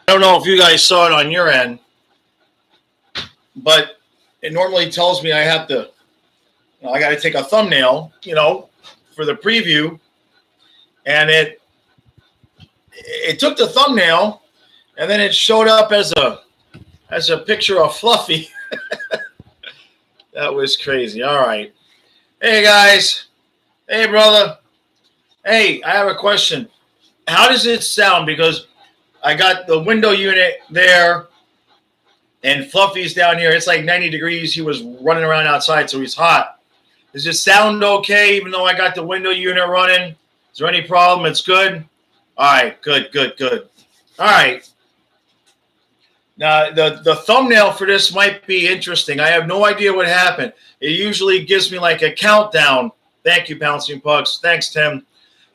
I don't know if you guys saw it on your end, but it normally tells me I have to, I got to take a thumbnail, for the preview, and it took the thumbnail, and then it showed up as a picture of Fluffy. That was crazy. All right. Hey, guys. Hey, brother. Hey, I have a question. How does it sound? Because I got the window unit there, and Fluffy's down here. It's like 90 degrees. He was running around outside, so he's hot. Does it sound okay, even though I got the window unit running? Is there any problem? It's good? All right. Good. All right. Now, the thumbnail for this might be interesting. I have no idea what happened. It usually gives me like a countdown. Thank you, Bouncing Pucks. Thanks, Tim.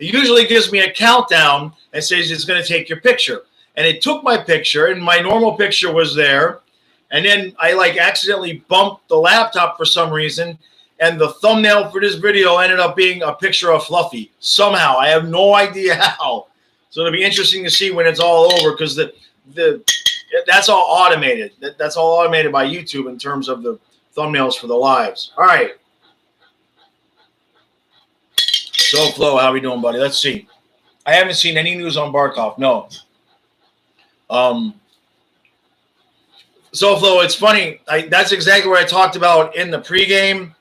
It usually gives me a countdown and says it's going to take your picture. And it took my picture, and my normal picture was there. And then I accidentally bumped the laptop for some reason, and the thumbnail for this video ended up being a picture of Fluffy. Somehow. I have no idea how. So it'll be interesting to see when it's all over, because that's all automated. That's all automated by YouTube in terms of the thumbnails for the lives. All right. So, Flo, how we doing, buddy? Let's see. I haven't seen any news on Barkov. No. So, Flo, it's funny. That's exactly what I talked about in the pregame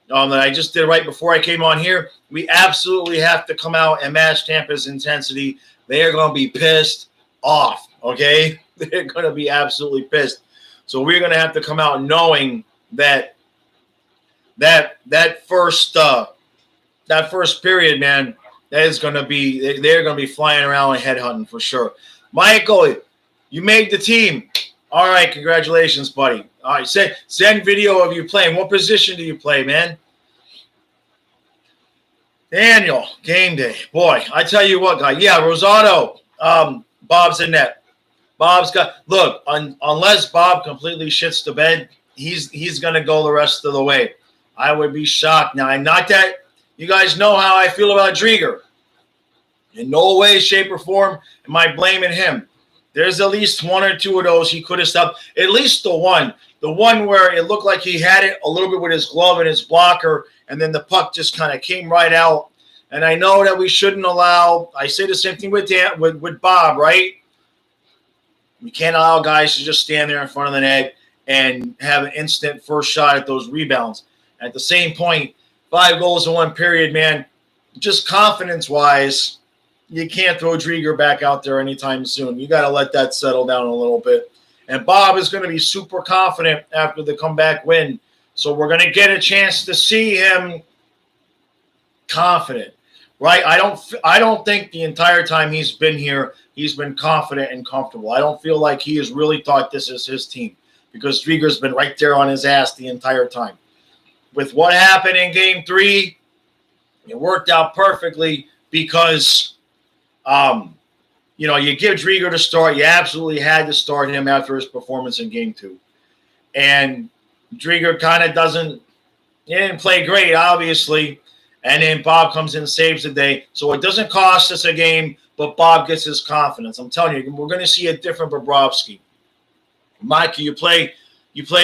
that I just did right before I came on here. We absolutely have to come out and match Tampa's intensity. They are going to be pissed off, okay? They're going to be absolutely pissed. So we're going to have to come out knowing that first period, man, they're going to be flying around and headhunting for sure. Michael, you made the team. All right, congratulations, buddy. All right, send video of you playing. What position do you play, man? Daniel, game day. Boy, I tell you what, guy. Yeah, Rosado, Bob's in net. Bob's got – look, unless Bob completely shits the bed, he's going to go the rest of the way. I would be shocked. Now, not that – you guys know how I feel about Drieger. In no way, shape, or form am I blaming him. There's at least one or two of those he could have stopped. At least the one where it looked like he had it a little bit with his glove and his blocker, and then the puck just kind of came right out. And I know that we shouldn't allow – I say the same thing with Bob, right? We can't allow guys to just stand there in front of the net and have an instant first shot at those rebounds. At the same point, 5 goals in 1 period, man, just confidence-wise, you can't throw Drieger back out there anytime soon. You got to let that settle down a little bit. And Bob is going to be super confident after the comeback win. So we're going to get a chance to see him confident, right? I don't think the entire time he's been here, he's been confident and comfortable. I don't feel like he has really thought this is his team, because Drieger's been right there on his ass the entire time. With what happened in Game 3, it worked out perfectly because, you give Drieger to start. You absolutely had to start him after his performance in Game 2. And Drieger kind of didn't play great, obviously. And then Bob comes in and saves the day. So it doesn't cost us a game, but Bob gets his confidence. I'm telling you, we're going to see a different Bobrovsky. Mikey, you play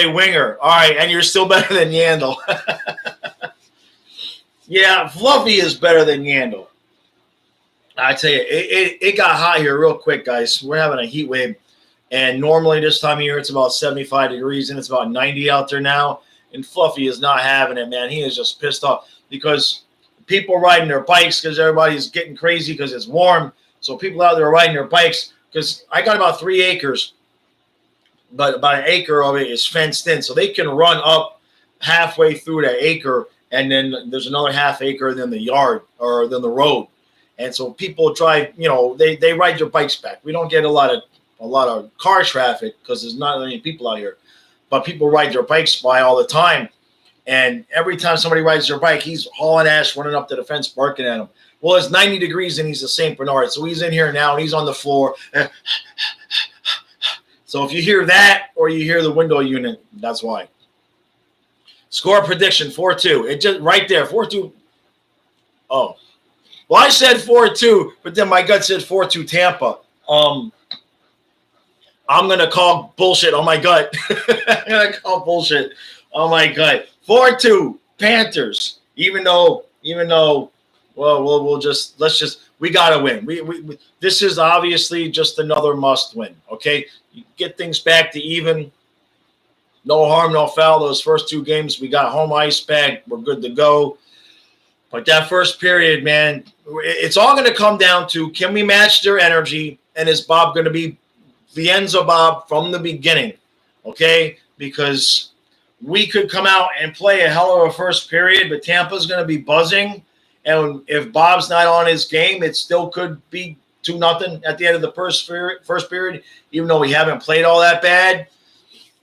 winger. All right, and you're still better than Yandel. Yeah, Fluffy is better than Yandel. I tell you, it got hot here real quick, guys. We're having a heat wave. And normally this time of year, it's about 75 degrees, and it's about 90 out there now. And Fluffy is not having it, man. He is just pissed off because people riding their bikes because everybody's getting crazy because it's warm. So people out there riding their bikes, because I got about 3 acres, but about an acre of it is fenced in. So they can run up halfway through that acre, and then there's another half acre, and then the yard or then the road. And so people drive, they ride their bikes back. We don't get a lot of car traffic because there's not many people out here, but people ride their bikes by all the time. And every time somebody rides their bike, he's hauling ass, running up to the fence, barking at him. Well, it's 90 degrees and he's a St. Bernard. So he's in here now and he's on the floor. So if you hear that or you hear the window unit, that's why. Score prediction, 4-2. It just right there, 4-2. Oh. Well, I said 4-2, but then my gut said 4-2 Tampa. I'm going to call bullshit on my gut. I'm going to call bullshit on my gut. 4-2 Panthers. Even though, well, we got to win. We this is obviously just another must win. Okay. You get things back to even. No harm, no foul. Those first 2 games, we got home ice back. We're good to go. But that first period, man, it's all going to come down to, can we match their energy? And is Bob going to be Vienza Bob from the beginning? Okay? Because we could come out and play a hell of a first period, but Tampa's going to be buzzing. And if Bob's not on his game, it still could be 2-0 at the end of the first period, even though we haven't played all that bad.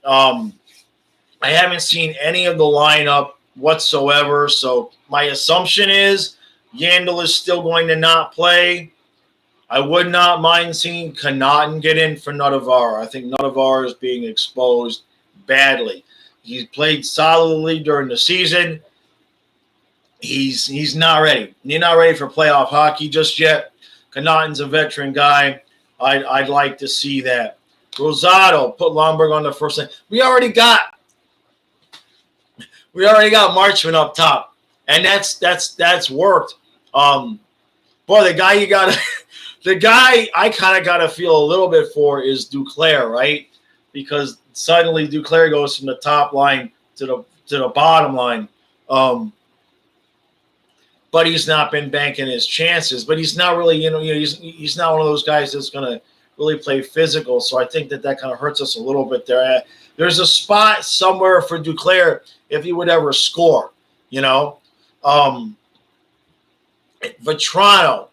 I haven't seen any of the lineup whatsoever. So my assumption is Yandel is still going to not play. I would not mind seeing Connaughton get in for Nuttavar. I think Nuttavar is being exposed badly. He's played solidly during the season. He's not ready. He's not ready for playoff hockey just yet. Connaughton's a veteran guy. I'd like to see that. Rosado, put Lomberg on the first line. We already got Marchman up top, and that's worked. Boy, the guy I kind of got to feel a little bit for is Duclair, right? Because suddenly Duclair goes from the top line to the bottom line. But he's not been banking his chances. But he's not really, he's not one of those guys that's going to really play physical. So I think that kind of hurts us a little bit there. There's a spot somewhere for Duclair if he would ever score, Vetrano.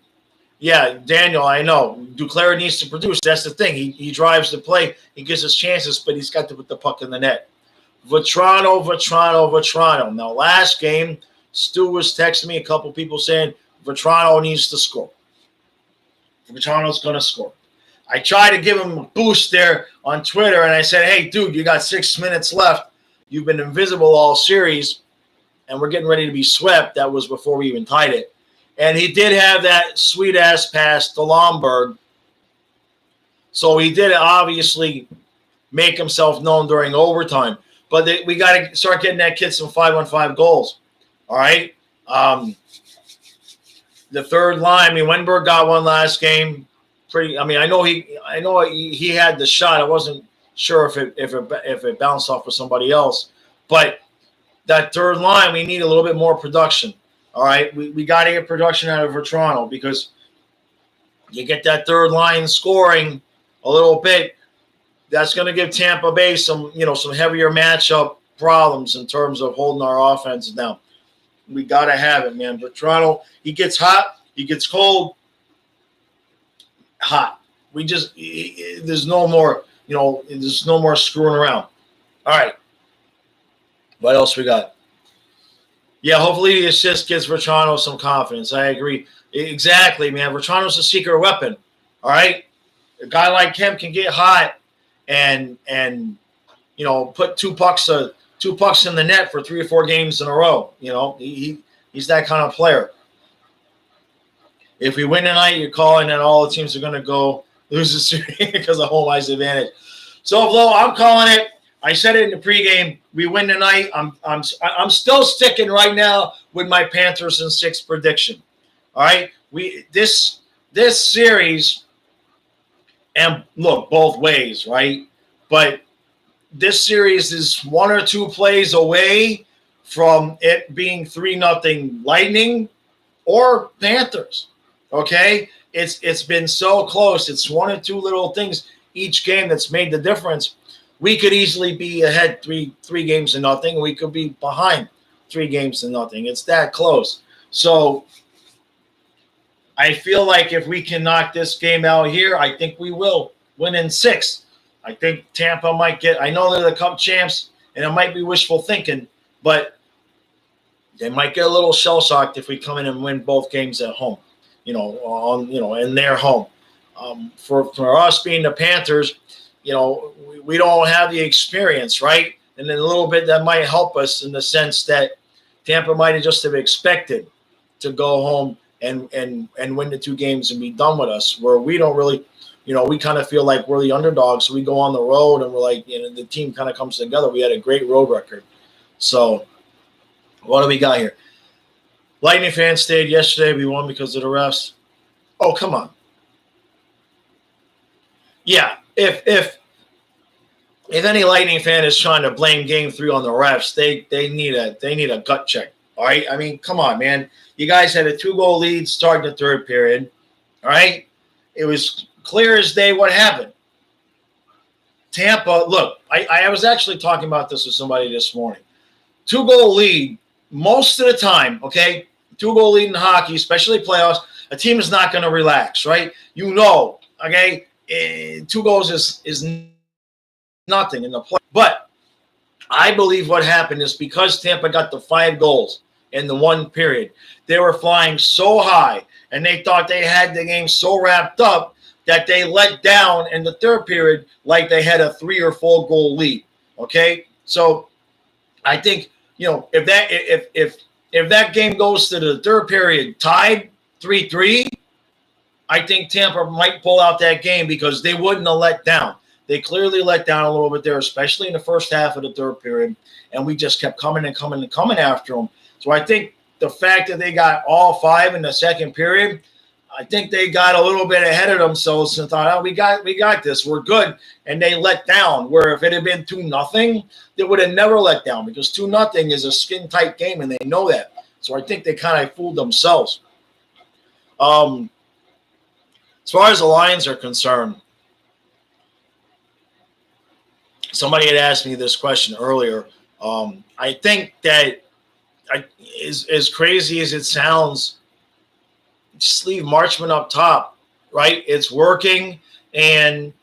Yeah, Daniel, I know. Duclair needs to produce. That's the thing. He drives the play. He gives us chances, but he's got to put the puck in the net. Vetrano. Now, last game, Stu was texting me, a couple people saying Vetrano needs to score. Vetrano's going to score. I tried to give him a boost there on Twitter, and I said, hey, dude, you got 6 minutes left. You've been invisible all series, and we're getting ready to be swept. That was before we even tied it. And he did have that sweet-ass pass to Lomberg. So he did obviously make himself known during overtime. But we got to start getting that kid some 5-on-5 goals. All right? The third line, Wenberg got one last game. I know he had the shot. I wasn't sure if it bounced off of somebody else. But that third line, we need a little bit more production. All right, we got to get production out of Vetrano because you get that third line scoring a little bit. That's going to give Tampa Bay some heavier matchup problems in terms of holding our offense down. We got to have it, man. Vetrano, he gets hot, he gets cold. Hot. There's no more, there's no more screwing around. All right. What else we got? Yeah, hopefully the assist gives Vetrano some confidence. I agree. Exactly, man. Vetrano's a secret weapon. All right? A guy like him can get hot and put two pucks in the net for 3 or 4 games in a row. He's that kind of player. If we win tonight, you're calling that all the teams are going to go lose the series because of home ice advantage. So, Flo, I'm calling it. I said it in the pregame. We win tonight. I'm still sticking right now with my Panthers in 6 prediction. All right, this series, and look both ways, right? But this series is 1 or 2 plays away from it being 3-0 Lightning or Panthers. Okay, it's been so close. It's 1 or 2 little things each game that's made the difference. We could easily be ahead 3 games to nothing. We could be behind 3 games to nothing. It's that close. So I feel like if we can knock this game out here, I think we will win in 6. I think Tampa might get – I know they're the Cup champs, and it might be wishful thinking, but they might get a little shell-shocked if we come in and win both games at home, in their home. For us being the Panthers – we don't have the experience, right? And then a little bit that might help us in the sense that Tampa might have just have expected to go home and win the 2 games and be done with us, where we don't really, we kind of feel like we're the underdogs. So we go on the road and we're like, the team kind of comes together. We had a great road record. So what do we got here? Lightning fans stayed yesterday. We won because of the refs. Oh, come on. Yeah, if any Lightning fan is trying to blame Game 3 on the refs, they need a gut check. All right, I mean, come on, man. You guys had a 2-goal lead starting the third period. All right, it was clear as day what happened. Tampa, look, I was actually talking about this with somebody this morning. 2-goal lead most of the time. Okay, 2-goal lead in hockey, especially playoffs. A team is not going to relax, right? Okay. 2 goals is nothing in the play. But I believe what happened is because Tampa got the 5 goals in the 1 period, they were flying so high and they thought they had the game so wrapped up that they let down in the third period like they had a 3 or 4 goal lead. Okay? So I think, if that game goes to the third period tied 3-3, I think Tampa might pull out that game because they wouldn't have let down. They clearly let down a little bit there, especially in the first half of the third period, and we just kept coming after them. So I think the fact that they got all 5 in the second period, I think they got a little bit ahead of themselves and thought, oh, we got this, we're good, and they let down. Where if it had been 2-0, they would have never let down because 2-0 is a skin-tight game, and they know that. So I think they kind of fooled themselves. As far as the Lions are concerned, somebody had asked me this question earlier. I think that, as crazy as it sounds, just leave Marchman up top, right? It's working, and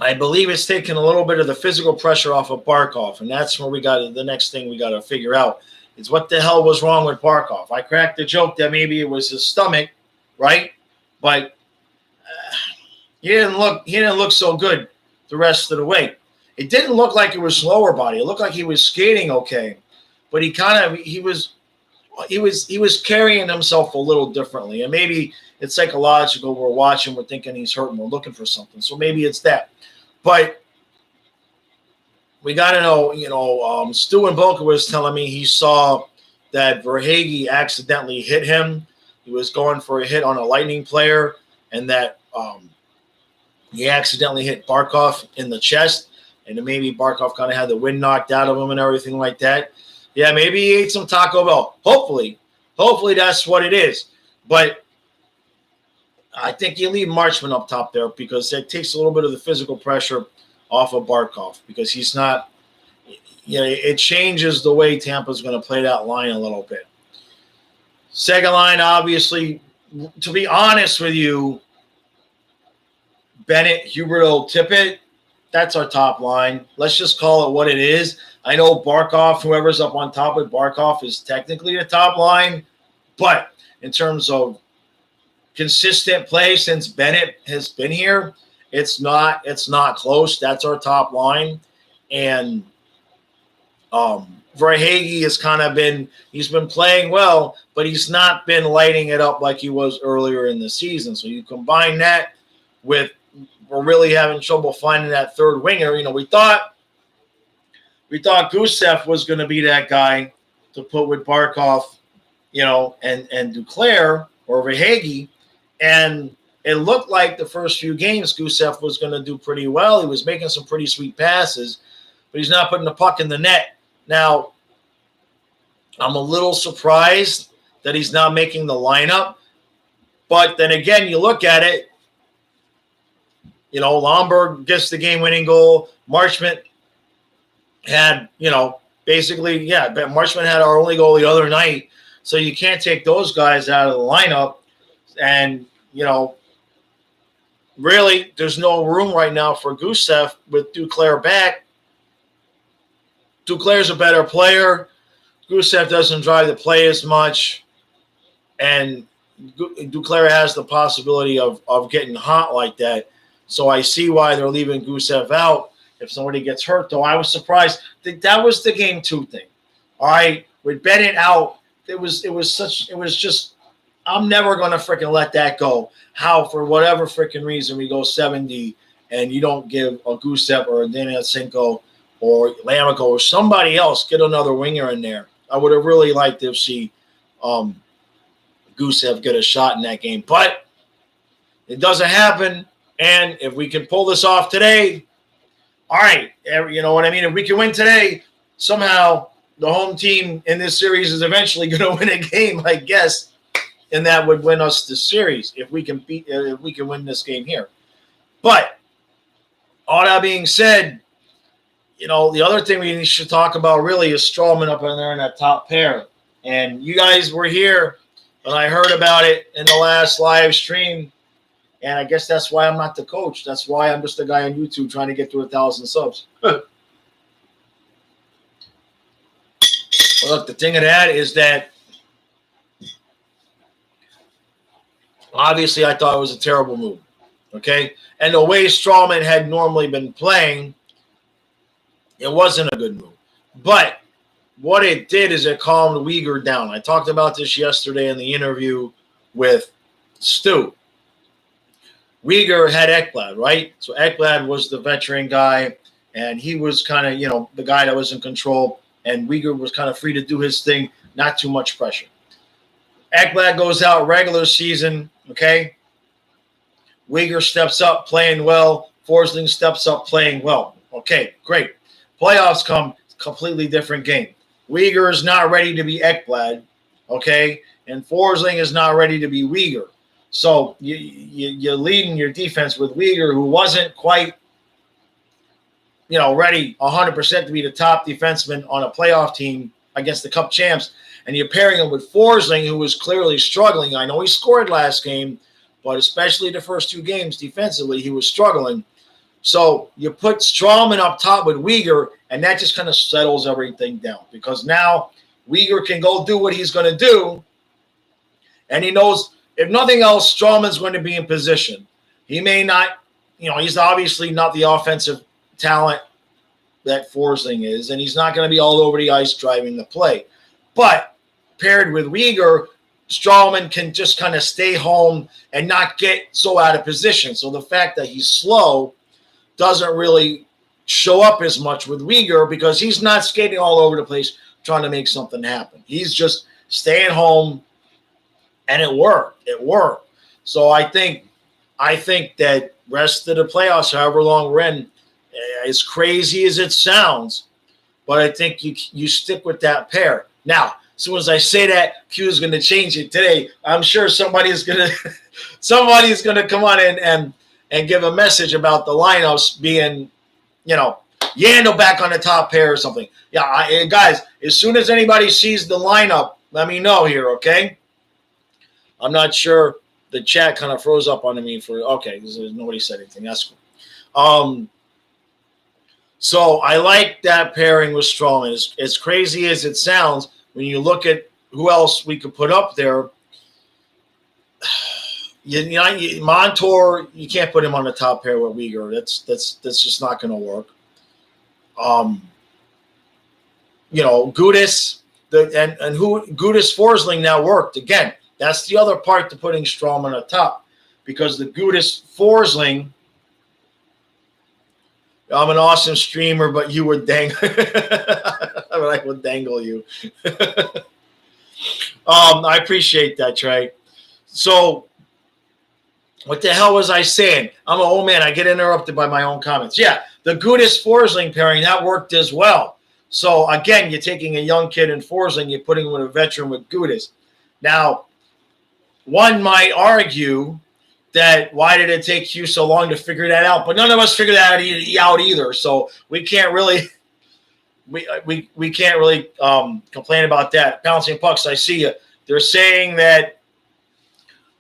I believe it's taken a little bit of the physical pressure off of Barkov, and that's where the next thing we got to figure out is what the hell was wrong with Barkov. I cracked the joke that maybe it was his stomach, right? But he didn't look so good the rest of the way. It didn't look like it was lower body. It looked like he was skating okay, but he was carrying himself a little differently. And maybe it's psychological. We're watching, we're thinking he's hurt, and we're looking for something. So maybe it's that. But we got to know, Stu and Boca was telling me he saw that Verhaeghe accidentally hit him. He was going for a hit on a Lightning player, and that he accidentally hit Barkov in the chest, and then maybe Barkov kind of had the wind knocked out of him and everything like that. Yeah, maybe he ate some Taco Bell. Hopefully that's what it is. But I think you leave Marchman up top there because it takes a little bit of the physical pressure off of Barkov because he's not – it changes the way Tampa's going to play that line a little bit. Second line, obviously, to be honest with you, Bennett, Huberdeau, Tippett, that's our top line. Let's just call it what it is. I know Barkov, whoever's up on top with Barkov, is technically the top line, but in terms of consistent play since Bennett has been here, it's not close. That's our top line. And Verhaeghe has kind of he's been playing well, but he's not been lighting it up like he was earlier in the season. So you combine that with we're really having trouble finding that third winger. We thought Gusev was going to be that guy to put with Barkov, and Duclair or Verhaeghe, and it looked like the first few games Gusev was going to do pretty well. He was making some pretty sweet passes, but he's not putting the puck in the net. Now, I'm a little surprised that he's not making the lineup, but then again, you look at it, Lomberg gets the game-winning goal. Marchman had, basically, Marchman had our only goal the other night. So you can't take those guys out of the lineup. And, really, there's no room right now for Gusev with Duclair back. Duclair's a better player. Gusev doesn't drive the play as much. And Duclair has the possibility of getting hot like that. So I see why they're leaving Gusev out if somebody gets hurt, though. I was surprised. That was the game 2 thing. All right, with Bennett out, it was just I'm never going to freaking let that go. How, for whatever freaking reason, we go 70 and you don't give a Gusev or a Daniel Cinco or Lamico or somebody else get another winger in there. I would have really liked to see Gusev get a shot in that game. But it doesn't happen. And if we can pull this off today, all right, you know what I mean? If we can win today, somehow the home team in this series is eventually going to win a game, I guess, and that would win us the series if we can win this game here. But all that being said, you know, the other thing we should talk about really is Strowman up in there in that top pair. And you guys were here when I heard about it in the last live stream. And I guess that's why I'm not the coach. That's why I'm just a guy on YouTube trying to get to 1,000 subs. Well, look, the thing of that is that obviously I thought it was a terrible move. Okay? And the way Strowman had normally been playing, it wasn't a good move. But what it did is it calmed Uyghur down. I talked about this yesterday in the interview with Stu. Uyghur had Ekblad, right? So Ekblad was the veteran guy, and he was kind of, you know, the guy that was in control, and Uyghur was kind of free to do his thing, not too much pressure. Ekblad goes out regular season, okay? Uyghur steps up playing well. Forsling steps up playing well. Okay, great. Playoffs come, completely different game. Uyghur is not ready to be Ekblad, okay? And Forsling is not ready to be Uyghur. So you're leading your defense with Uyghur, who wasn't quite, you know, ready 100% to be the top defenseman on a playoff team against the Cup champs. And you're pairing him with Forsling, who was clearly struggling. I know he scored last game, but especially the first two games defensively, he was struggling. So you put Strowman up top with Uyghur, and that just kind of settles everything down because now Uyghur can go do what he's going to do, and he knows – if nothing else, Strowman's going to be in position. He may not, you know, he's obviously not the offensive talent that Forsling is, and he's not going to be all over the ice driving the play. But paired with Uyghur, Strowman can just kind of stay home and not get so out of position. So the fact that he's slow doesn't really show up as much with Uyghur because he's not skating all over the place trying to make something happen. He's just staying home. And it worked. It worked. So I think that rest of the playoffs, however long we're in, as crazy as it sounds, but I think you stick with that pair. Now, as soon as I say that, Q is going to change it today. I'm sure somebody's going to come on and give a message about the lineups being, you know, Yandel back on the top pair or something. Yeah, guys, as soon as anybody sees the lineup, let me know here, okay? I'm not sure. The chat kind of froze up on me okay, nobody said anything. That's cool. So I like that pairing with Strowman. As crazy as it sounds, when you look at who else we could put up there, Montour, you can't put him on the top pair with Uyghur. That's just not going to work. You know, Gudis, Gudis Forsling now worked again. That's the other part to putting Strowman on top because the Gudis Forsling, I'm an awesome streamer, but you would dangle. I would dangle you. I appreciate that, Trey. So what the hell was I saying? I'm an old man. I get interrupted by my own comments. Yeah, the Gudis Forsling pairing, that worked as well. So, again, you're taking a young kid in Forsling, you're putting him with a veteran with Gudis. Now, one might argue that why did it take you so long to figure that out? But none of us figured that out either. So we can't really we can't really complain about that. Bouncing pucks, I see you. They're saying that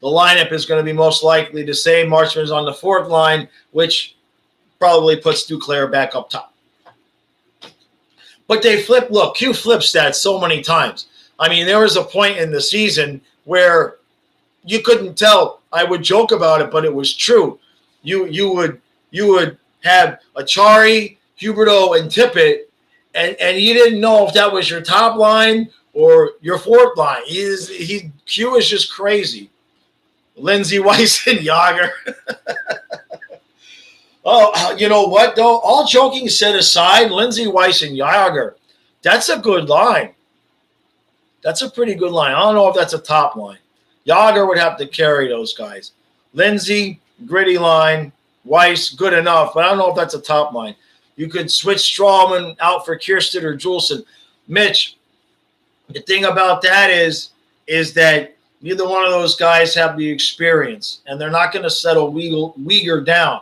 the lineup is going to be most likely the same. Marchman's on the fourth line, which probably puts Duclair back up top. But they flip. Look, Q flips that so many times. I mean, there was a point in the season where you couldn't tell. I would joke about it, but it was true. You would have Achari, Huberdeau, and Tippett, and you didn't know if that was your top line or your fourth line. Q is just crazy. Lindsey, Weiss, and Yager. Oh, you know what, though? All joking set aside, Lindsey, Weiss, and Yager, that's a good line. That's a pretty good line. I don't know if that's a top line. Yager would have to carry those guys. Lindsey, gritty line. Weiss, good enough, but I don't know if that's a top line. You could switch Strawman out for Kirsten or Juleson. Mitch, the thing about that is that neither one of those guys have the experience, and they're not going to settle Uyghur down.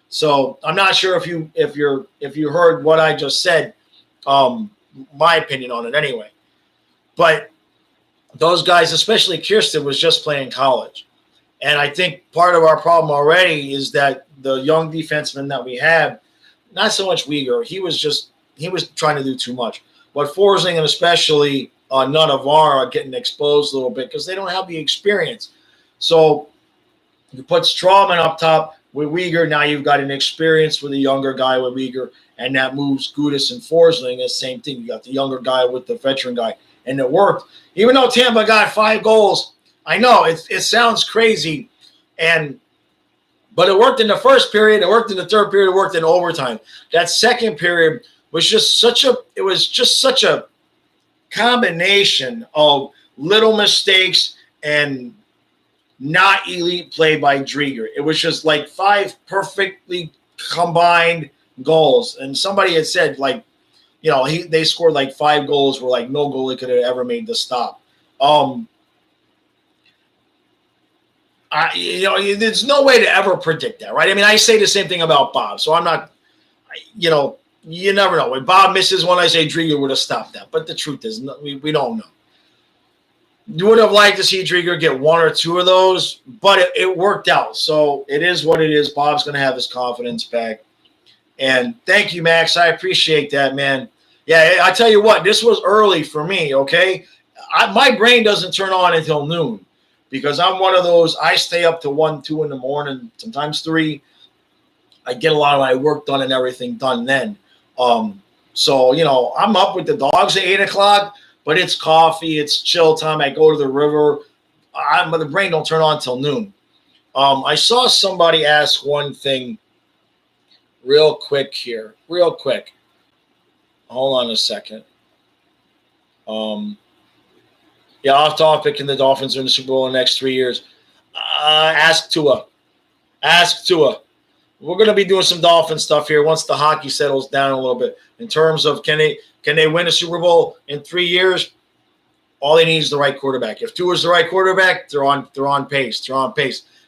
So I'm not sure if you heard what I just said. My opinion on it anyway. But those guys, especially Kirsten, was just playing college. And I think part of our problem already is that the young defenseman that we have, not so much Uyghur, he was trying to do too much. But Forsling and especially Nunavar are getting exposed a little bit because they don't have the experience. So you put Strawman up top with Uyghur. Now you've got an experience with a younger guy with Uyghur, and that moves Gudis and Forsling. The same thing. You got the younger guy with the veteran guy, and it worked. Even though Tampa got 5 goals, I know it sounds crazy, but it worked in the first period. It worked in the third period. It worked in overtime. That second period was just such a combination of little mistakes and not elite play by Drieger. It was just like 5 perfectly combined goals. And somebody had said, like, you know, they scored like 5 goals where like no goalie could have ever made the stop. There's no way to ever predict that, right? I mean, I say the same thing about Bob, so I'm not, you never know. When Bob misses one, I say Drieger would have stopped that. But the truth is, we don't know. You would have liked to see Drieger get 1 or 2 of those, but it worked out. So it is what it is. Bob's going to have his confidence back. And thank you, Max. I appreciate that, man. Yeah, I tell you what, this was early for me, okay? My brain doesn't turn on until noon because I'm one of those, I stay up to 1, 2 in the morning, sometimes 3. I get a lot of my work done and everything done then. So, I'm up with the dogs at 8 o'clock, but it's coffee, it's chill time. I go to the river. But the brain don't turn on till noon. I saw somebody ask one thing real quick here. Real quick. Hold on a second. Off topic, and the Dolphins are in the Super Bowl in the next 3 years. Ask Tua. We're going to be doing some Dolphin stuff here once the hockey settles down a little bit. In terms of can they win a Super Bowl in 3 years? All they need is the right quarterback. If Tua is the right quarterback, they're on pace.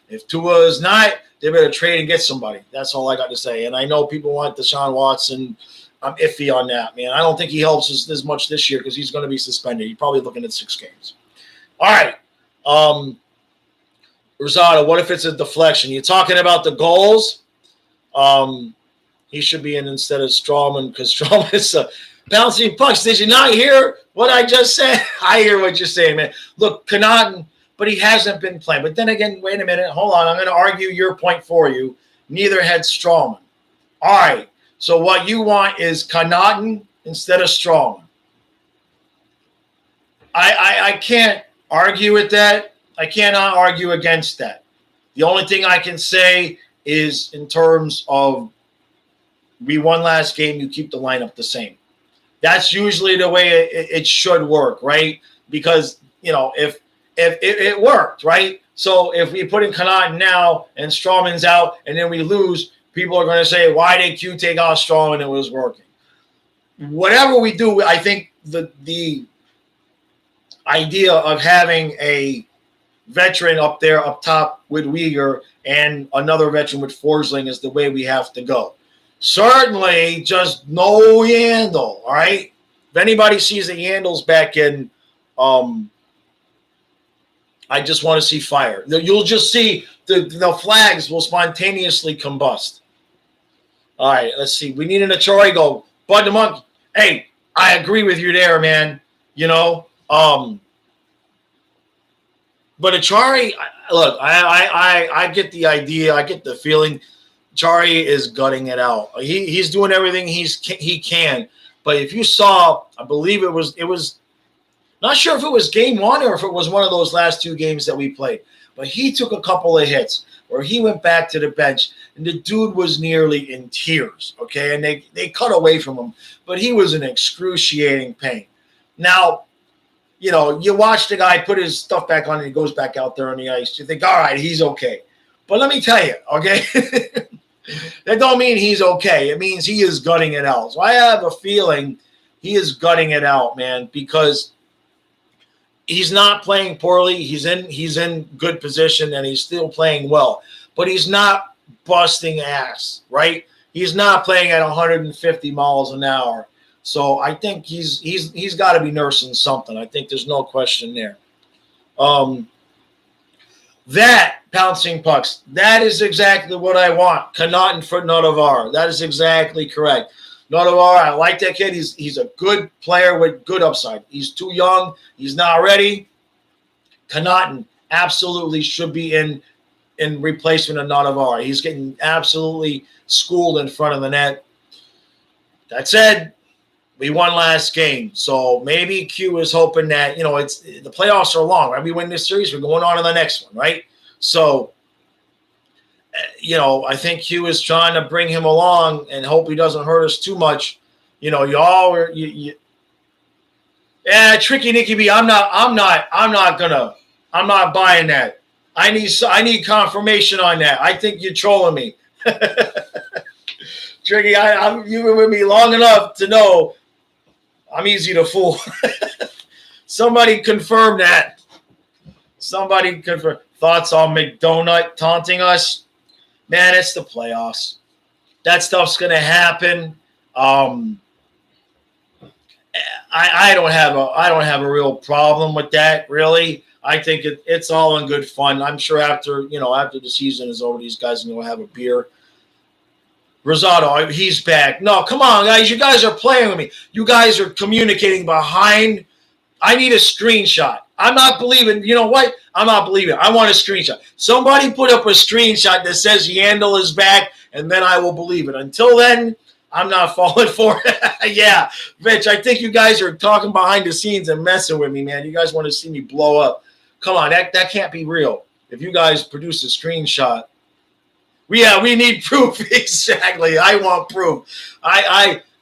If Tua is not, they better trade and get somebody. That's all I got to say. And I know people want Deshaun Watson. I'm iffy on that, man. I don't think he helps us as much this year because he's going to be suspended. He's probably looking at 6 games. All right. Rosado, what if it's a deflection? You're talking about the goals? He should be in instead of Strawman because Strawman is bouncing pucks. Did you not hear what I just said? I hear what you're saying, man. Look, Connaughton, but he hasn't been playing. But then again, wait a minute. Hold on. I'm going to argue your point for you. Neither had Strawman. All right. So what you want is Connaughton instead of Strawman. I can't argue with that. I cannot argue against that. The only thing I can say is in terms of we won last game, you keep the lineup the same. That's usually the way it should work, right? Because, if it worked, right? So if we put in Connaughton now and Strawman's out and then we lose, people are going to say, why did Q take out Strawman? It was working. Whatever we do, I think the idea of having a veteran up there up top with Uyghur and another veteran with Forsling is the way we have to go. Certainly, just no Yandel, all right? If anybody sees the Yandel's back in, I just want to see fire. You'll just see the flags will spontaneously combust. All right, let's see. We need an Achari go. Bud the Monkey. Hey, I agree with you there, man. But Achari, look, I get the idea. I get the feeling. Achari is gutting it out. He's doing everything he can. But if you saw, I believe it was Not sure if it was game 1 or if it was one of those last 2 games that we played. But he took a couple of hits where he went back to the bench, and the dude was nearly in tears, okay? And they cut away from him, but he was in excruciating pain. Now, you know, you watch the guy put his stuff back on and he goes back out there on the ice. You think, all right, he's okay. But let me tell you, okay, that don't mean he's okay. It means he is gutting it out. So I have a feeling he is gutting it out, man, because he's not playing poorly. He's in good position, and he's still playing well. But he's not busting ass, right? He's not playing at 150 miles an hour. So I think he's got to be nursing something. I think there's no question there. That pouncing pucks, that is exactly what I want. Connaughton for Notavar. That is exactly correct. Notavar, I like that kid. He's a good player with good upside. He's too young. He's not ready. Connaughton absolutely should be in replacement of Notavar. He's getting absolutely schooled in front of the net. That said, we won last game, so maybe Q is hoping that, you know, it's the playoffs are long, right? We win this series, we're going on to the next one, right? So, you know, I think Q is trying to bring him along and hope he doesn't hurt us too much. You know, tricky Nicky B. I'm not buying that. I need confirmation on that. I think you're trolling me. Tricky, you've been with me long enough to know I'm easy to fool. Somebody confirm that. Somebody confirm. Thoughts on McDonut taunting us? Man, it's the playoffs. That stuff's going to happen. I don't have a real problem with that, really. I think it's all in good fun. I'm sure after the season is over, these guys are going to have a beer. Rosado, he's back. No, come on, guys. You guys are playing with me. You guys are communicating behind. I need a screenshot. I'm not believing. You know what? I'm not believing. I want a screenshot. Somebody put up a screenshot that says Yandel is back, and then I will believe it. Until then, I'm not falling for it. Yeah, Rich, I think you guys are talking behind the scenes and messing with me, man. You guys want to see me blow up. Come on, that can't be real. If you guys produce a screenshot, we need proof. Exactly. I want proof.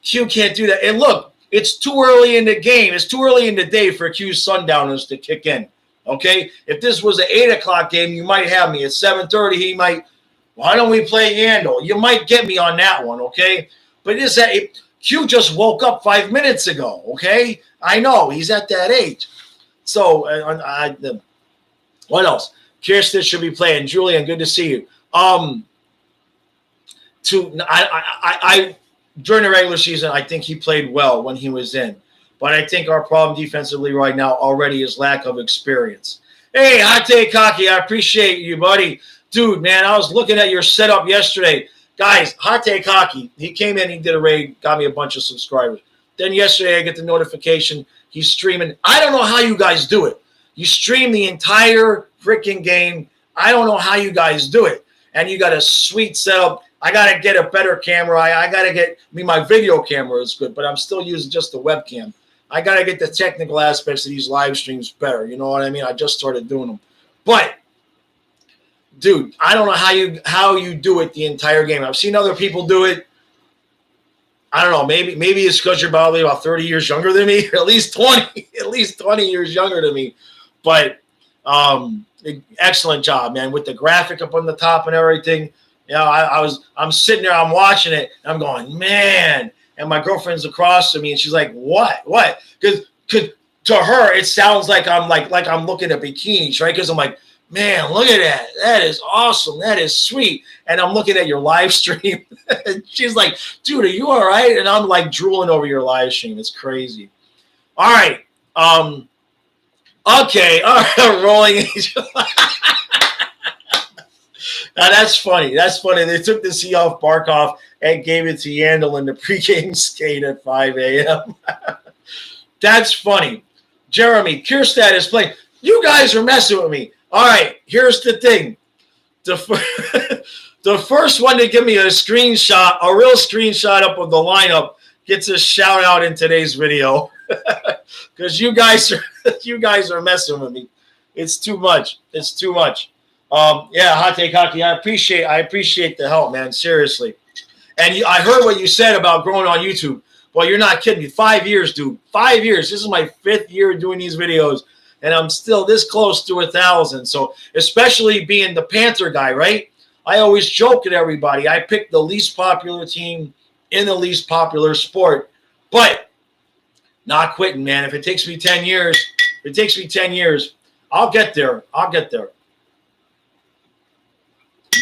Q can't do that. And look, it's too early in the game. It's too early in the day for Q's Sundowners to kick in. Okay? If this was an 8 o'clock game, you might have me. At 7:30, he might, why don't we play Yandel? You might get me on that one, okay? But Q just woke up 5 minutes ago, okay? I know. He's at that age. So, what else? Kirsten should be playing. Julian, good to see you. During the regular season, I think he played well when he was in. But I think our problem defensively right now already is lack of experience. Hey, Hate Kaki, I appreciate you, buddy. Dude, man, I was looking at your setup yesterday. Guys, Hate Kaki, he came in, he did a raid, got me a bunch of subscribers. Then yesterday I get the notification he's streaming. I don't know how you guys do it. You stream the entire freaking game. I don't know how you guys do it. And you got a sweet setup. I got to get a better camera. I got to my video camera is good, but I'm still using just the webcam. I got to get the technical aspects of these live streams better. You know what I mean? I just started doing them. But, dude, I don't know how you do it the entire game. I've seen other people do it. I don't know. Maybe it's because you're probably about 30 years younger than me, or at least 20 years younger than me. But excellent job, man, with the graphic up on the top and everything. You know, I'm sitting there, I'm watching it, and I'm going, man. And my girlfriend's across from me, and she's like, what? Because to her, it sounds like I'm I'm looking at bikinis, right? Because I'm like, man, look at that. That is awesome. That is sweet. And I'm looking at your live stream. And she's like, dude, are you all right? And I'm like drooling over your live stream. It's crazy. All right. Okay. All right. Rolling Angel. Now, that's funny. That's funny. They took the C off Barkov and gave it to Yandel in the pregame skate at 5 a.m. That's funny. Jeremy, Kierstad is playing. You guys are messing with me. All right, here's the thing. The first one to give me a real screenshot up of the lineup gets a shout out in today's video. because you guys are messing with me. It's too much. It's too much. Yeah, Hot Take Hockey. I appreciate the help, man. Seriously. And I heard what you said about growing on YouTube. Well, you're not kidding me. 5 years, dude. 5 years. This is my 5th year doing these videos, and I'm still this close to 1,000. So, especially being the Panther guy, right? I always joke at everybody. I picked the least popular team in the least popular sport, but not quitting, man. If it takes me 10 years, I'll get there. I'll get there.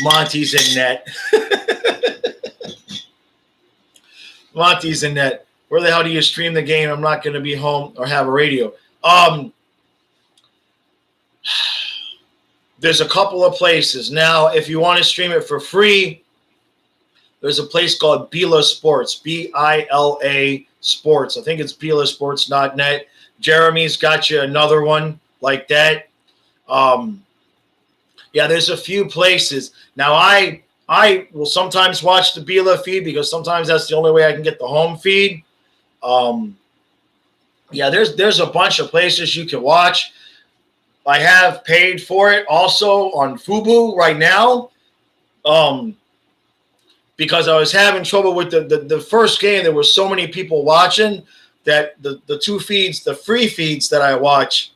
Monty's in net. Monty's in net. Where the hell do you stream the game? I'm not going to be home or have a radio. There's a couple of places. Now, if you want to stream it for free, there's a place called Bila Sports, B-I-L-A Sports. I think it's bilasports.net. Jeremy's got you another one like that. Yeah, there's a few places. Now, I will sometimes watch the Bila feed because sometimes that's the only way I can get the home feed. Yeah, there's a bunch of places you can watch. I have paid for it also on Fubo right now. Because I was having trouble with the first game. There were so many people watching that the two feeds, the free feeds that I watch,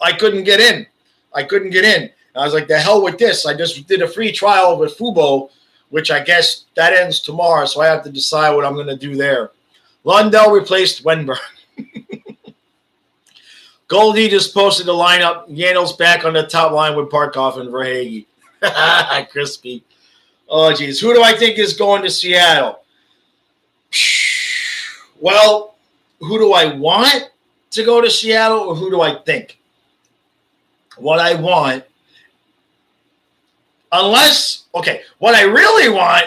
I couldn't get in. And I was like, the hell with this. I just did a free trial with Fubo, which I guess that ends tomorrow, so I have to decide what I'm going to do there. Lundell replaced Wenberg. Goldie just posted the lineup. Yandel's back on the top line with Barkov and Verhaeghe. Crispy. Oh, geez. Who do I think is going to Seattle? Well, who do I want to go to Seattle, or who do I think? What I want, what I really want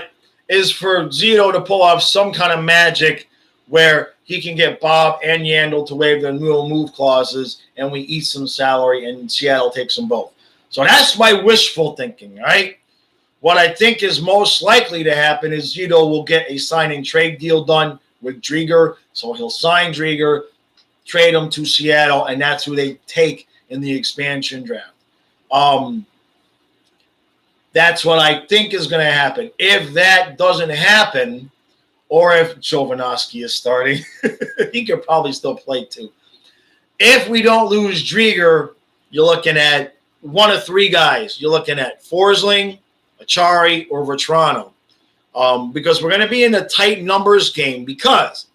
is for Zito to pull off some kind of magic where he can get Bob and Yandel to waive their no move clauses, and we eat some salary, and Seattle takes them both. So that's my wishful thinking, all right? What I think is most likely to happen is Zito will get a signing trade deal done with Drieger, so he'll sign Drieger, trade him to Seattle, and that's who they take in the expansion draft. That's what I think is going to happen. If that doesn't happen, or if Jovanovski is starting, he could probably still play too. If we don't lose Drieger, you're looking at one of three guys. You're looking at Forsling, Achari, or Vetrano. Because we're going to be in a tight numbers game because,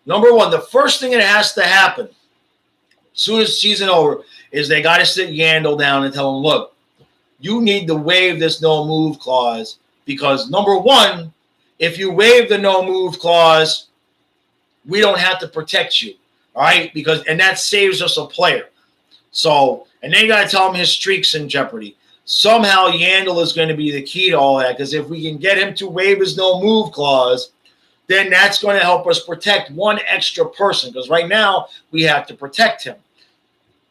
number one, the first thing that has to happen as soon as the season over is they got to sit Yandel down and tell him, look, you need to waive this no-move clause because, number one, if you waive the no-move clause, we don't have to protect you, all right? And that saves us a player. So, and then you got to tell him his streak's in jeopardy. Somehow Yandel is going to be the key to all that because if we can get him to waive his no-move clause, then that's going to help us protect one extra person because right now we have to protect him.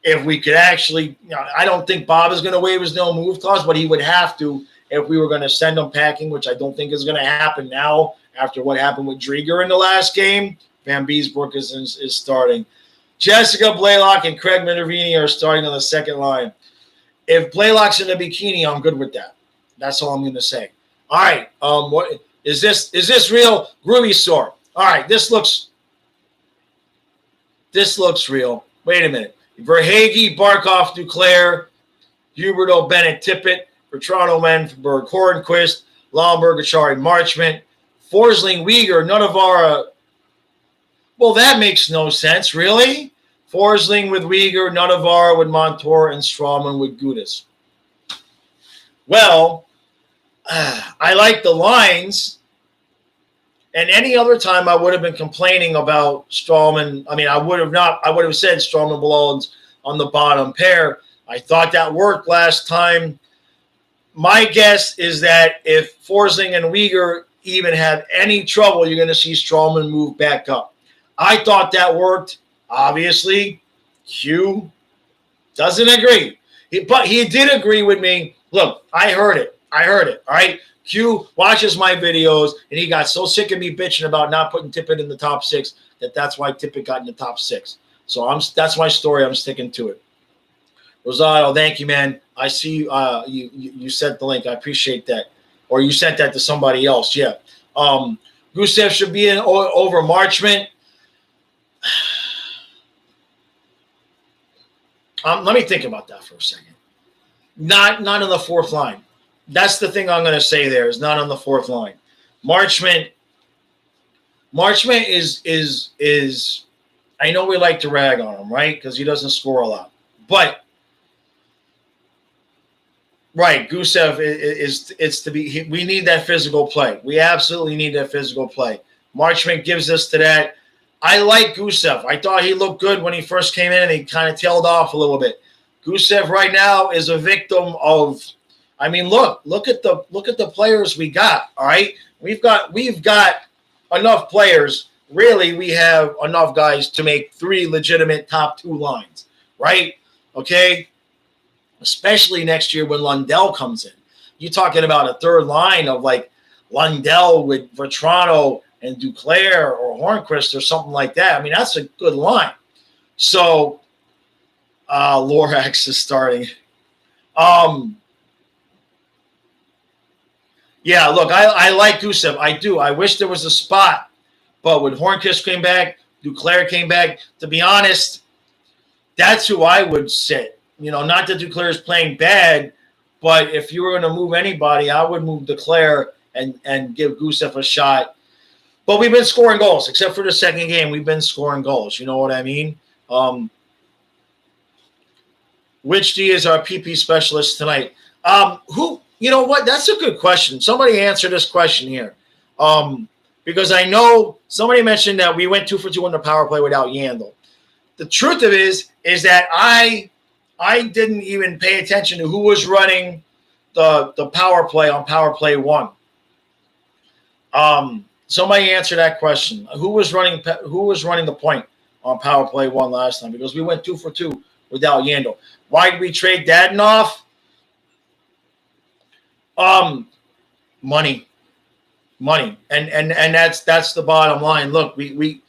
If we could actually, I don't think Bob is going to waive his no-move clause, but he would have to if we were going to send him packing, which I don't think is going to happen now after what happened with Drieger in the last game. Van Beesbrook is starting. Jessica Blaylock and Craig Minervini are starting on the second line. If Blaylock's in a bikini, I'm good with that. That's all I'm going to say. All right. What is this? Is this real? Groovy sore. All right. This looks real. Wait a minute. Verhaeghe, Barkov, Duclair, Huberto, Bennett, Tippett, Vetrano, Menberg, Hornquist, Lomberg, Achari, Marchment, Forsling, Uyghur, none of our well, that makes no sense, really. Forsling with Uyghur, Nunavar with Montour, and Strawman with Gudas. Well, I like the lines. And any other time I would have been complaining about Strawman. I mean, I would have said Strawman belongs on the bottom pair. I thought that worked last time. My guess is that if Forsling and Uyghur even have any trouble, you're going to see Strawman move back up. I thought that worked. Obviously, Q doesn't agree. But he did agree with me. Look, I heard it. All right? Q watches my videos, and he got so sick of me bitching about not putting Tippett in the top six that's why Tippett got in the top six. So that's my story. I'm sticking to it. Rosado, thank you, man. I see you sent the link. I appreciate that. Or you sent that to somebody else. Yeah. Gusev should be in over Marchment. Let me think about that for a second. Not on the fourth line. That's the thing I'm going to say there is not on the fourth line. Marchment is I know we like to rag on him, right? Because he doesn't score a lot. But right, Gusev it's to be. We need that physical play. We absolutely need that physical play. Marchment gives us to that. I like Gusev. I thought he looked good when he first came in, and he kind of tailed off a little bit. Gusev right now is a victim of. I mean, look at the players we got. All right, we've got enough players. Really, we have enough guys to make 3 legitimate top 2 lines, right? Okay. Especially next year when Lundell comes in. You're talking about a third line of like Lundell with Vetrano and Duclair or Hornqvist or something like that. I mean, that's a good line. So Lorax is starting. Yeah, look, I like Gusev. I do. I wish there was a spot. But when Hornqvist came back, Duclair came back, to be honest, that's who I would sit. Not that Duclair is playing bad, but if you were going to move anybody, I would move Duclair and give Gusev a shot. But we've been scoring goals, except for the second game. We've been scoring goals. You know what I mean? Which D is our PP specialist tonight? Who? You know what? That's a good question. Somebody answer this question here. Because I know somebody mentioned that we went 2 for 2 on the power play without Yandel. The truth of it is that I didn't even pay attention to who was running the power play on power play 1. Somebody answer that question. Who was running the point on power play 1 last time? Because we went 2 for 2 without Yandel. Why did we trade Dadonov? Money. And that's the bottom line. Look, we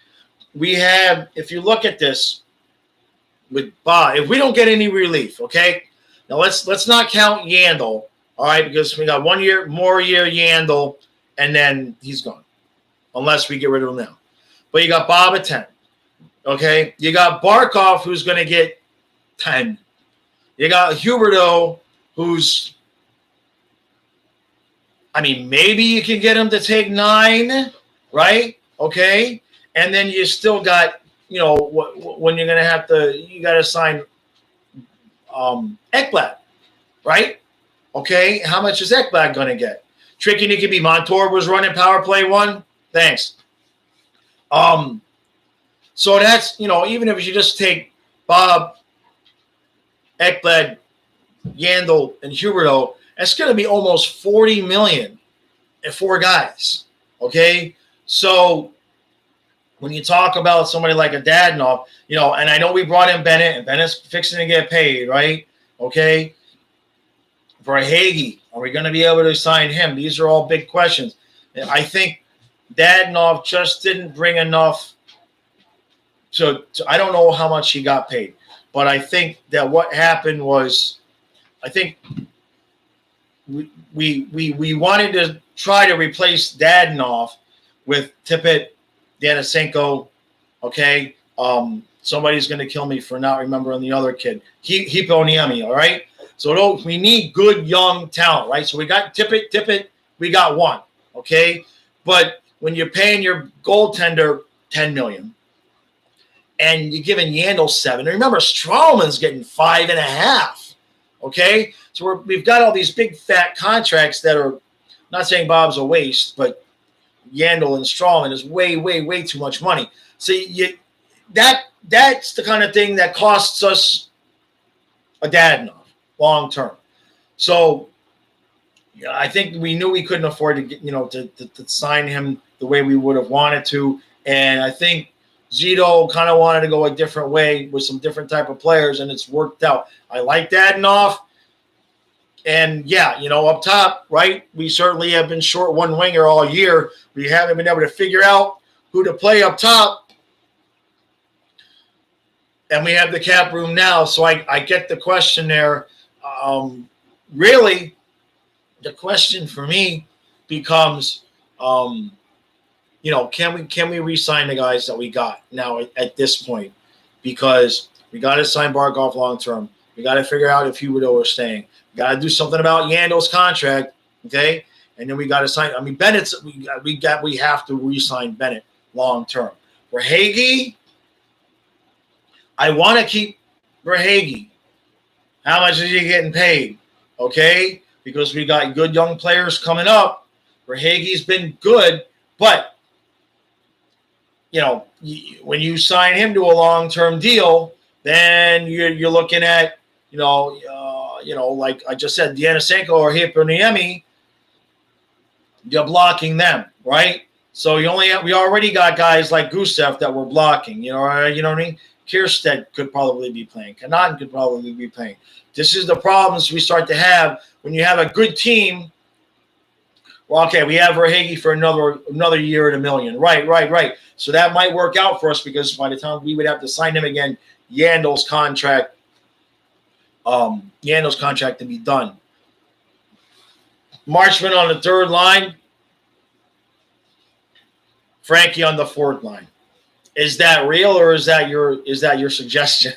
have, if you look at this with Bob, if we don't get any relief, okay? Now let's not count Yandel, all right, because we got 1 year Yandel, and then he's gone. Unless we get rid of him now. But you got Bob at 10. Okay? You got Barkov, who's going to get 10. You got Huberdeau, who's, I mean, maybe you can get him to take 9, right? Okay? And then you still got, when you're going to have to, you got to sign Ekblad, right? Okay? How much is Ekblad going to get? Tricky Nicky B. Montour was running power play 1. Thanks. So that's, even if you just take Bob, Ekblad, Yandel, and Huberdeau, that's going to be almost $40 million and 4 guys. Okay? So when you talk about somebody like a Dadonov, and I know we brought in Bennett, and Bennett's fixing to get paid, right? Okay? For a Hagee, are we going to be able to sign him? These are all big questions. And I think Dadonov just didn't bring enough. So I don't know how much he got paid, but I think that what happened was, I think we wanted to try to replace Dadonov with Tippett, Denisenko. Okay, somebody's going to kill me for not remembering the other kid, Hiponiemi. All right, so we need good young talent, right? So we got Tippett. We got 1. Okay, but when you're paying your goaltender $10 million and you're giving Yandel 7, and remember, Strawman's getting 5.5. Okay, so we've got all these big fat contracts that are, not saying Bob's a waste, but Yandel and Strawman is way, way, way too much money. So that's the kind of thing that costs us a Dadonov long term. So I think we knew we couldn't afford to get, to sign him the way we would have wanted to. And I think Zito kind of wanted to go a different way with some different type of players, and it's worked out. I like Dadonov. And, yeah, up top, right, we certainly have been short one winger all year. We haven't been able to figure out who to play up top. and we have the cap room now. So I get the question there. Really, the question for me becomes, can we re-sign the guys that we got now at this point? Because we got to sign Barkov long term. We got to figure out if Huberdeau is staying. We got to do something about Yandel's contract, okay? And then we got to sign. I mean, Bennett's. We have to re-sign Bennett long term. Verhaeghe, I want to keep Verhaeghe. How much is he getting paid? Okay, because we got good young players coming up. Verhaeghe's been good, but when you sign him to a long-term deal, then you're looking at like I just said, Dianasenko or Hiponiemi, you're blocking them, right? So we already got guys like Gusev that we're blocking. You know what I mean? Kierstead could probably be playing. Connaughton could probably be playing. This is the problems we start to have when you have a good team. Well, okay, we have Verhaeghe for another year at $1 million. Right. So that might work out for us because by the time we would have to sign him again, Yandel's contract to be done. Marchman on the third line. Frankie on the fourth line. Is that real or is that your suggestion?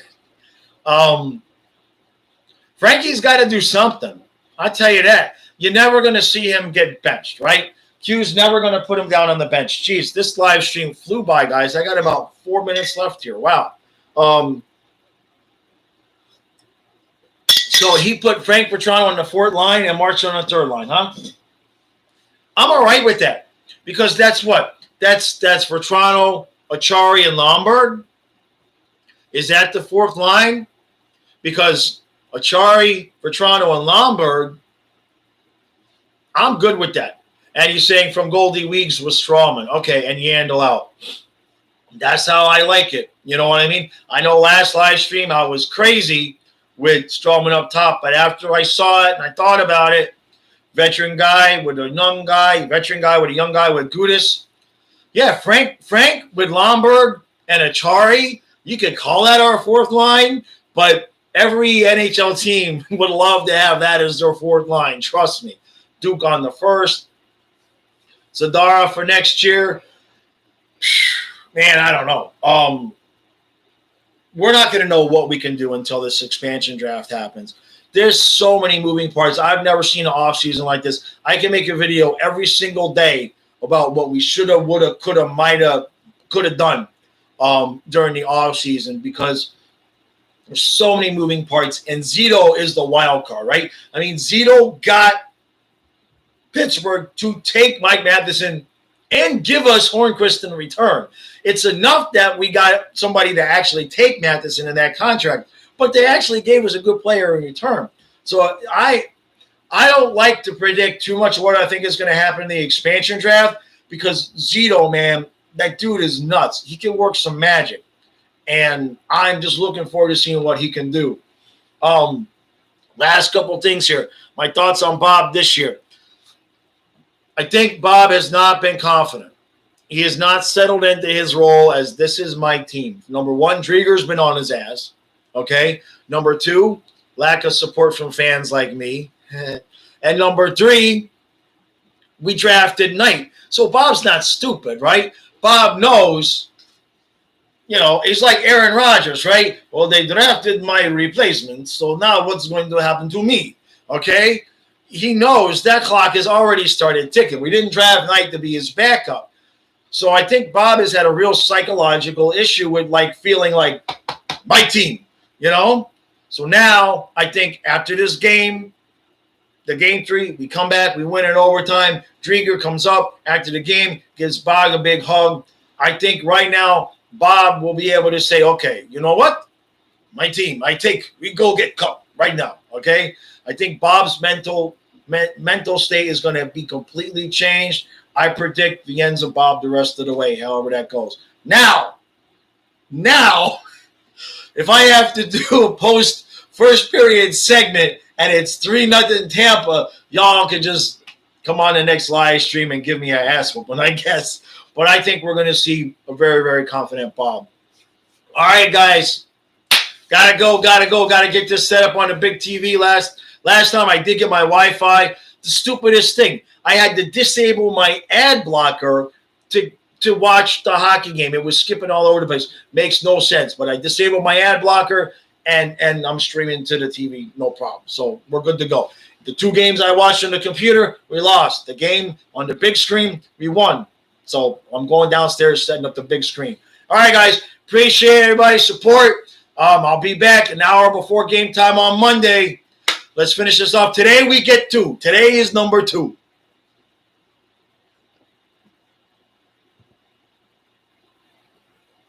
Frankie's got to do something. I'll tell you that. You're never going to see him get benched, right? Q's never going to put him down on the bench. Jeez, this live stream flew by, guys. I got about 4 minutes left here. Wow. So he put Frank Petrano on the fourth line and Marchman on the third line, huh? I'm all right with that because that's what? That's Petrano, Achari, and Lombard. Is that the fourth line? Because Achari, Petrano, and Lombard, I'm good with that. And he's saying from Goldie Weeks with Strawman. Okay, and Yandel out. That's how I like it. You know what I mean? I know last live stream I was crazy with Strawman up top, but after I saw it and I thought about it, veteran guy with a young guy with Gudis. Yeah, Frank with Lombard and Achari, you could call that our fourth line, but every NHL team would love to have that as their fourth line. Trust me. Duke on the first. Zadara for next year. Man, I don't know. We're not going to know what we can do until this expansion draft happens. There's so many moving parts. I've never seen an offseason like this. I can make a video every single day about what we should have, would have, could have, might have, could have done during the offseason because there's so many moving parts. And Zito is the wild card, right? I mean, Zito got Pittsburgh to take Mike Matheson and give us Hornquist in return. It's enough that we got somebody to actually take Matheson in that contract, but they actually gave us a good player in return. So I don't like to predict too much of what I think is going to happen in the expansion draft because Zito, man, that dude is nuts. He can work some magic, and I'm just looking forward to seeing what he can do. Last couple things here. My thoughts on Bob this year. I think Bob has not been confident. He has not settled into his role as this is my team. Number one, Drieger's been on his ass. Okay. Number two, lack of support from fans like me. And number three, we drafted Knight. So Bob's not stupid, right? Bob knows, he's like Aaron Rodgers, right? Well, they drafted my replacement, so now what's going to happen to me? Okay? He knows that clock has already started ticking. We didn't draft Knight to be his backup. So I think Bob has had a real psychological issue with feeling like my team, So now I think after this game, the game 3, we come back, we win in overtime. Drieger comes up after the game, gives Bob a big hug. I think right now Bob will be able to say, okay, you know what? My team, we go get cup right now, okay? I think Bob's mental state is going to be completely changed. I predict the ends of Bob the rest of the way, however that goes. Now, if I have to do a post-first period segment and it's 3-0 Tampa, y'all can just come on the next live stream and give me an ass whooping, I guess. But I think we're going to see a very, very confident Bob. All right, guys. Gotta go. Gotta get this set up on the big TV. Last time I did get my Wi-Fi. The stupidest thing. I had to disable my ad blocker to watch the hockey game. It was skipping all over the place. Makes no sense. But I disabled my ad blocker, and I'm streaming to the TV. No problem. So we're good to go. The 2 games I watched on the computer, we lost. The game on the big screen, we won. So I'm going downstairs setting up the big screen. All right, guys. Appreciate everybody's support. I'll be back an hour before game time on Monday. Let's finish this off. Today we get 2. Today is number 2.